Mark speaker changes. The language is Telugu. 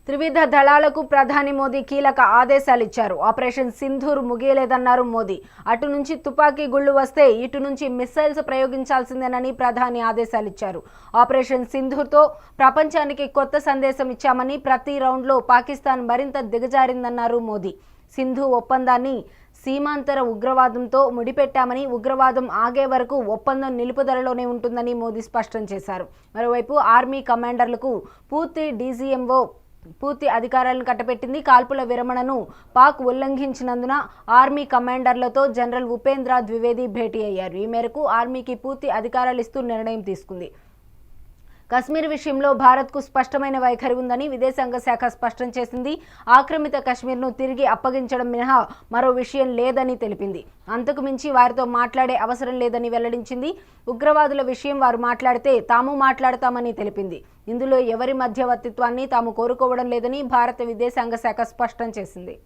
Speaker 1: త్రివిధ దళాలకు ప్రధాని మోదీ కీలక ఆదేశాలు ఇచ్చారు. ఆపరేషన్ సింధూర్ ముగియలేదన్నారు మోదీ. అటు నుంచి తుపాకీ గుళ్లు వస్తే ఇటు నుంచి మిస్సైల్స్ ప్రయోగించాల్సిందేనని ప్రధాని ఆదేశాలు ఇచ్చారు. ఆపరేషన్ సింధూర్తో ప్రపంచానికి కొత్త సందేశం ఇచ్చామని, ప్రతి రౌండ్లో పాకిస్తాన్ మరింత దిగజారిందన్నారు మోదీ. సింధు ఒప్పందాన్ని సీమాంతర ఉగ్రవాదంతో ముడిపెట్టామని, ఉగ్రవాదం ఆగే వరకు ఒప్పందం నిలుపుదలలోనే ఉంటుందని మోదీ స్పష్టం చేశారు. మరోవైపు ఆర్మీ కమాండర్లకు పూర్తి అధికారాలను కట్టబెట్టింది. కాల్పుల విరమణను పాక్ ఉల్లంఘించినందున ఆర్మీ కమాండర్లతో జనరల్ ఉపేంద్ర ద్వివేది భేటీ అయ్యారు. ఈ మేరకు ఆర్మీకి పూర్తి అధికారాలు ఇస్తూ నిర్ణయం తీసుకుంది. కశ్మీర్ విషయంలో భారత్కు స్పష్టమైన వైఖరి ఉందని విదేశాంగ శాఖ స్పష్టం చేసింది. ఆక్రమిత కశ్మీర్ను తిరిగి అప్పగించడం మినహా మరో విషయం లేదని తెలిపింది. అంతకు మించి వారితో మాట్లాడే అవసరం లేదని వెల్లడించింది. ఉగ్రవాదుల విషయం వారు మాట్లాడితే తాము మాట్లాడతామని తెలిపింది. ఇందులో ఎవరి మధ్యవర్తిత్వాన్ని తాము కోరుకోవడం లేదని భారత విదేశాంగ శాఖ స్పష్టం చేసింది.